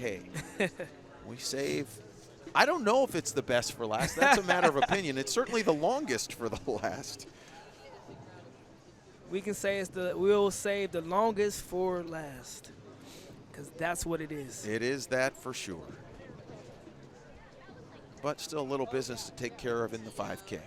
5K. We save, I don't know if it's the best for last. That's a matter of opinion. It's certainly the longest for the last. We can say we'll save the longest for last, because that's what it is. It is that for sure. But still a little business to take care of in the 5K.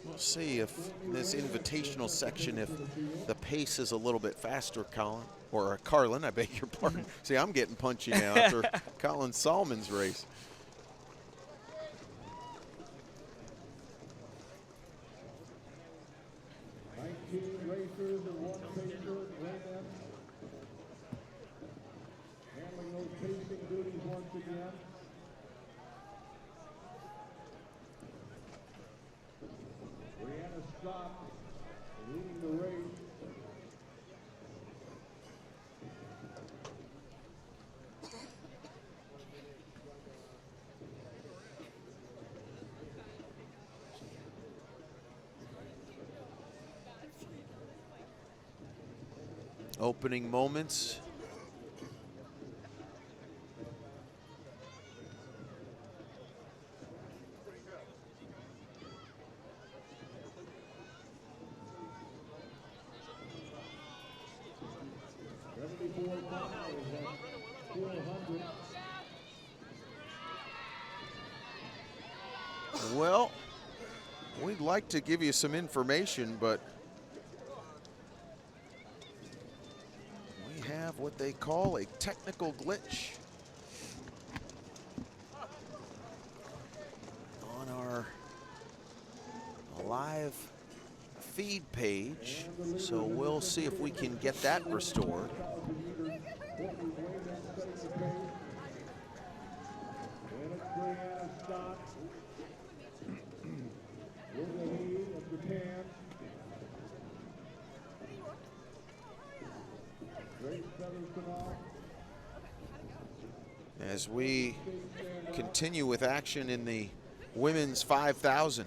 We'll see if this invitational section, if the pace is a little bit faster, Carlin, I beg your pardon. See, I'm getting punchy now after Colin Salmon's race. Leading the race. Opening moments. Well, we'd like to give you some information, but we have what they call a technical glitch on our live feed page, so we'll see if we can get that restored. As we continue with action in the women's 5,000.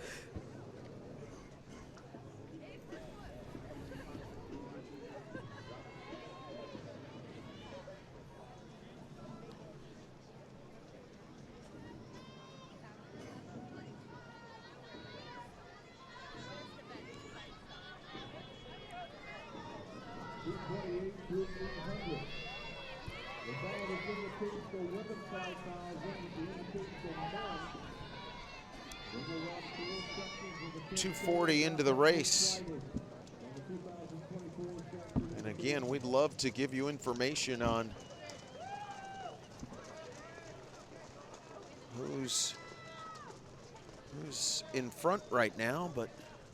.240 into the race. And again, we'd love to give you information on who's in front right now, but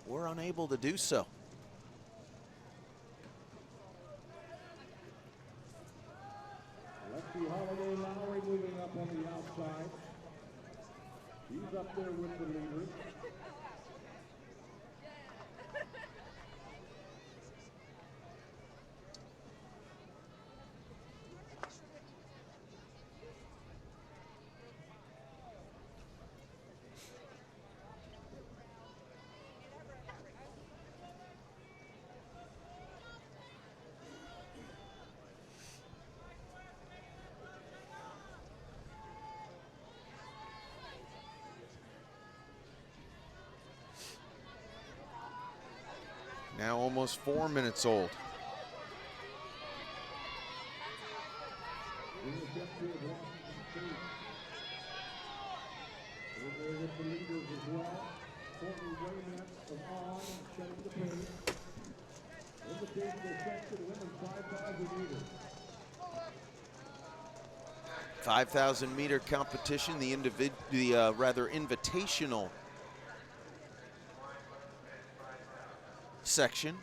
we're unable to do so. Holiday Lowry moving up on the outside. He's up there with the leaders. Now almost 4 minutes old. With the leaders as well. Courtney Raymond of On setting the pace. Invitational section, women's 5,000 meters. 5,000 meter competition, the invitational section.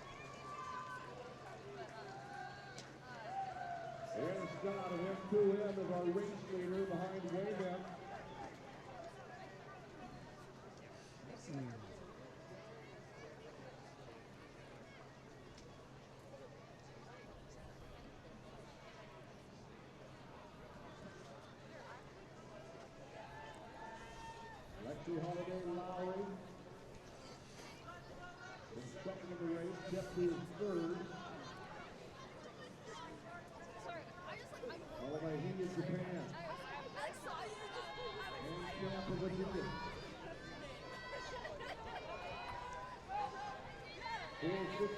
Aaron Scott of M2M is our race leader behind Wayne Lexi Holiday Lowry is second in the race. Jeffrey is third. Holiday, he is Japan. And Camp of Virginia.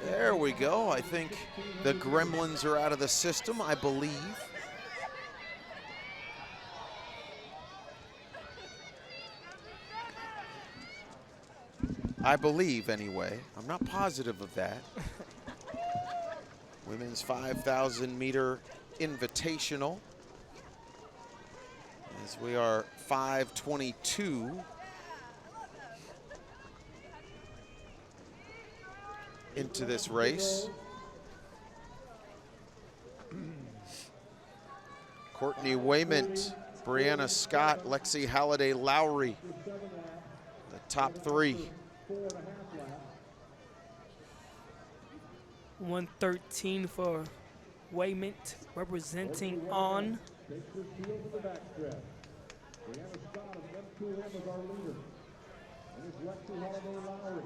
There we go. I think the gremlins are out of the system, I believe. I believe, anyway. I'm not positive of that. Women's 5,000 meter invitational. As we are 5:22 into this race. Courtney Wayment, Brianna Scott, Lexi Halliday Lowry, the top three. 113 for Wayment, representing on. Takes her field to the backstretch. Brianna Scott of M2M is our leader. And it's Lexi Holiday Lowry.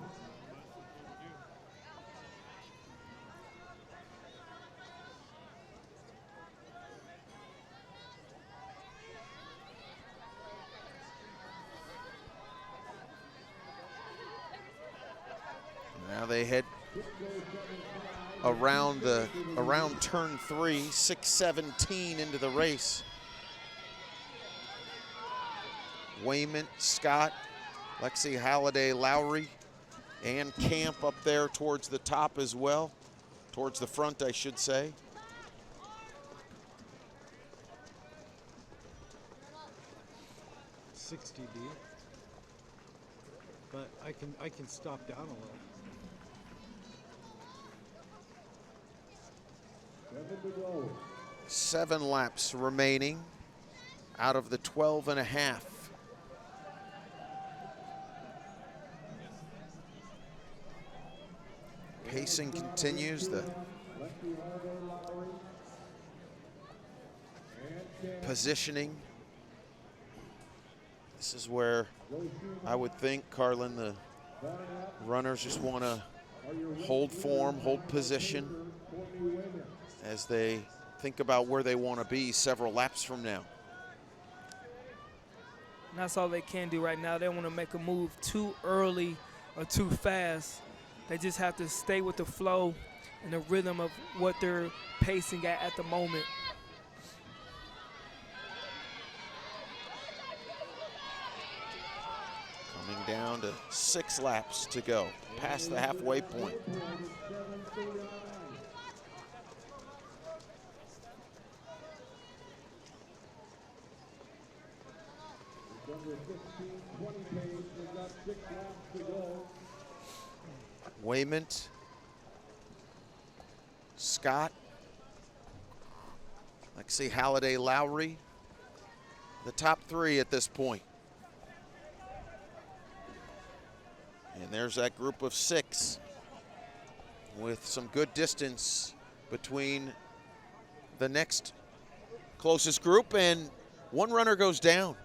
Now they head around turn 3, 6:17 into the race. Wayment, Scott, Lexi Halliday Lowry, and Camp up there towards the top as well, towards the front, I should say. But I can stop down a little. 7 to go. 7 laps remaining out of the 12 and a half. Pacing continues, the positioning. This is where I would think, Carlin, the runners just want to hold form, hold position as they think about where they want to be several laps from now. And that's all they can do right now. They don't want to make a move too early or too fast. They just have to stay with the flow and the rhythm of what they're pacing at the moment. Coming down to 6 laps to go, past the halfway point. Under 15-20 pace, we've got 6 laps to go. Wayment, Scott, Lexi Halliday Lowry, the top 3 at this point. And there's that group of 6 with some good distance between the next closest group, and one runner goes down.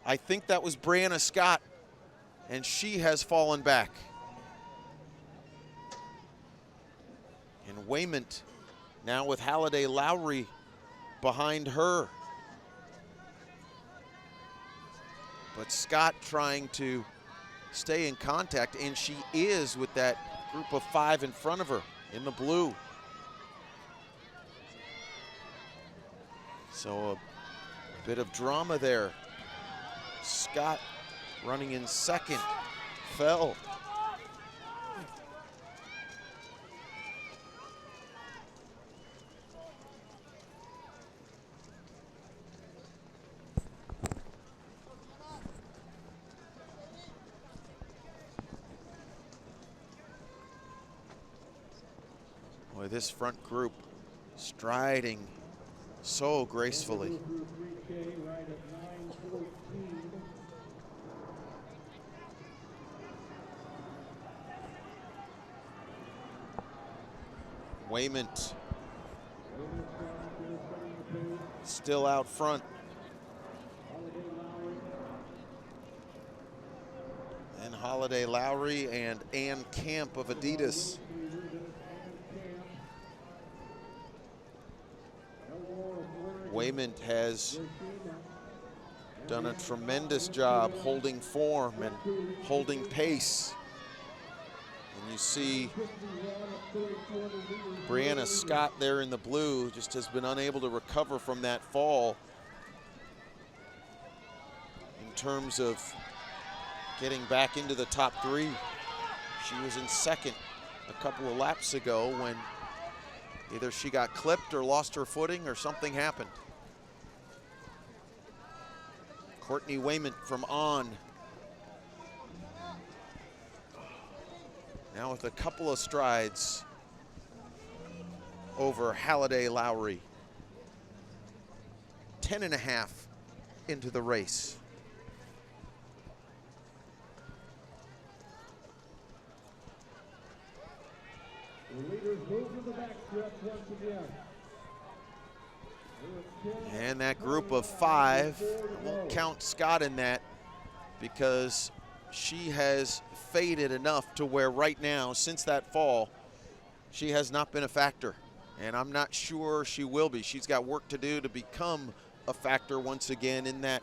I think that was Brianna Scott, and she has fallen back. And Wayment now with Halliday Lowry behind her. But Scott trying to stay in contact, and she is with that group of 5 in front of her in the blue. So a bit of drama there. Scott running in second, fell. Boy, this front group striding so gracefully. Wayment still out front. Holiday Lowry and Ann Camp of Adidas. Wayment has done a tremendous job holding form and holding pace. And you see Brianna Scott there in the blue just has been unable to recover from that fall in terms of getting back into the top 3. She was in second a couple of laps ago when either she got clipped or lost her footing or something happened. Courtney Wayment from On. Now with a couple of strides over Halliday Lowry. 10.5 into the race. The leaders move to the backstretch once again. And that group of 5, I won't count Scott in that because she has faded enough to where right now, since that fall, she has not been a factor. And I'm not sure she will be. She's got work to do to become a factor once again in that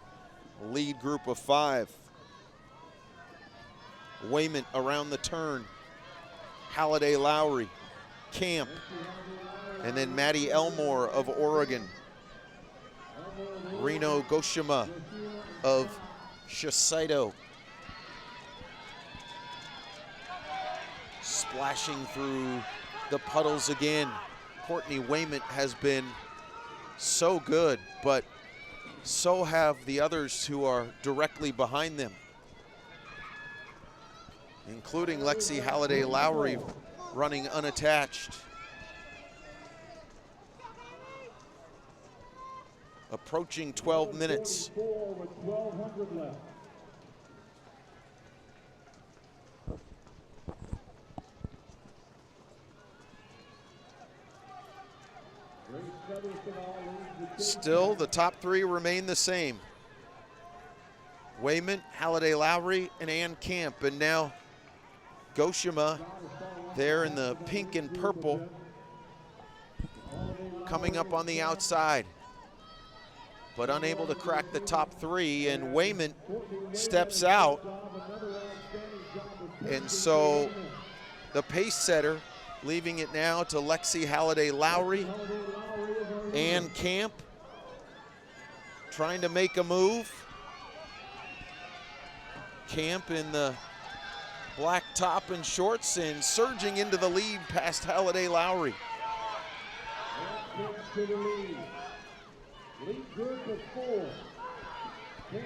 lead group of 5. Wayment around the turn. Halliday Lowry, Camp, and then Maddy Elmore of Oregon. Reno Goshima of Shiseido. Splashing through the puddles again. Courtney Wayment has been so good, but so have the others who are directly behind them, including Lexi Halliday Lowry running unattached. Approaching 12 minutes. With 1,200 left. Still, the top 3 remain the same. Wayment, Halliday Lowry, and Ann Camp. And now Goshima there in the pink and purple coming up on the outside, but unable to crack the top 3, and Wayment steps out. And so the pace setter leaving it now to Lexi Halliday Lowry. Ann Camp trying to make a move. Camp in the black top and shorts and surging into the lead past Halliday Lowry. To the lead. Lead group of 4. Camp.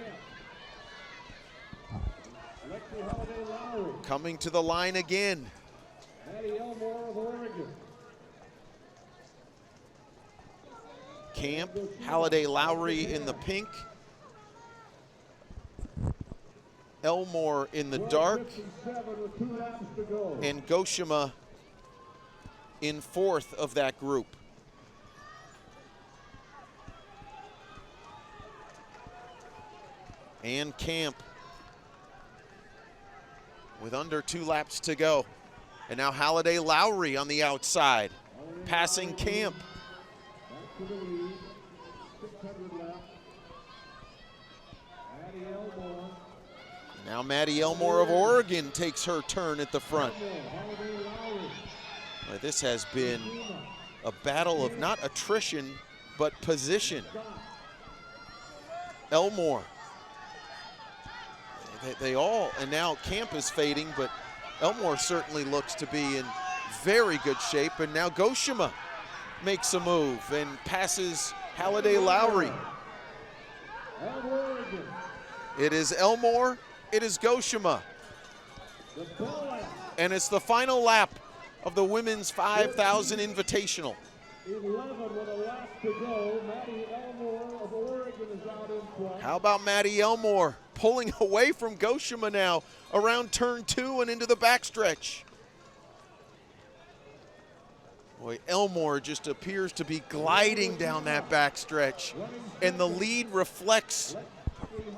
Lexi Halliday Lowry. Coming to the line again. Maddy Elmore of Oregon. Camp, Halliday Lowry in the pink. Elmore in the dark. With 2 laps to go. And Goshima in 4th of that group. And Camp with under 2 laps to go. And now Halliday Lowry on the outside, passing Camp. Back to the lead, 600 left. Maddy Elmore. Now Maddy Elmore of Oregon takes her turn at the front. This has been a battle of not attrition, but position. Elmore. They all, and now Camp is fading, but Elmore certainly looks to be in very good shape. And now Goshima makes a move and passes Halliday Lowry. It is Elmore, it is Goshima. And it's the final lap of the Women's 5,000 Invitational. 11 with a lap to go. Maddy Elmore of Oregon is out in front. How about Maddy Elmore pulling away from Goshima now around turn 2 and into the backstretch? Boy, Elmore just appears to be gliding down that backstretch, and the lead reflects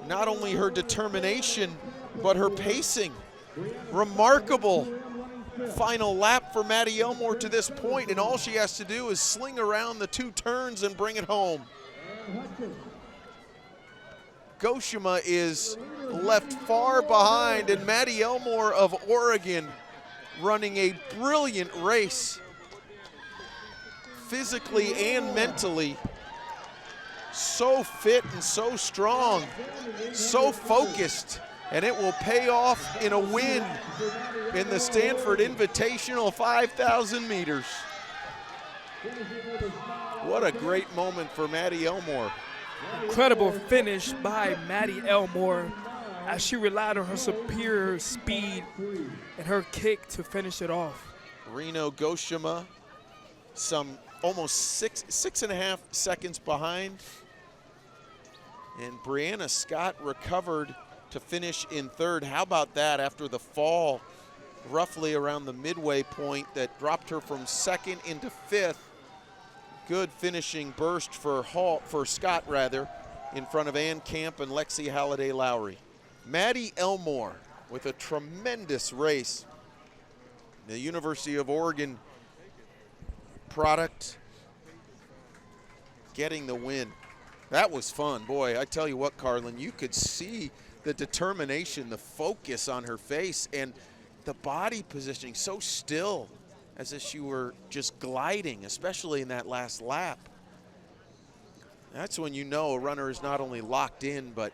not only her determination, but her pacing. Remarkable final lap for Maddy Elmore to this point, and all she has to do is sling around the 2 turns and bring it home. Goshima is left far behind, and Maddy Elmore of Oregon running a brilliant race, physically and mentally. So fit and so strong, so focused, and it will pay off in a win in the Stanford Invitational 5,000 meters. What a great moment for Maddy Elmore. Incredible finish by Maddy Elmore as she relied on her superior speed and her kick to finish it off. Reno Goshima, some almost six and a half seconds behind. And Brianna Scott recovered to finish in 3rd. How about that after the fall roughly around the midway point that dropped her from 2nd into 5th. Good finishing burst for Scott rather, in front of Ann Camp and Lexi Halliday Lowry. Maddy Elmore with a tremendous race. The University of Oregon product getting the win. That was fun. Boy, I tell you what, Carlin, you could see the determination, the focus on her face, and the body positioning so still, as if she were just gliding, especially in that last lap. That's when you know a runner is not only locked in, but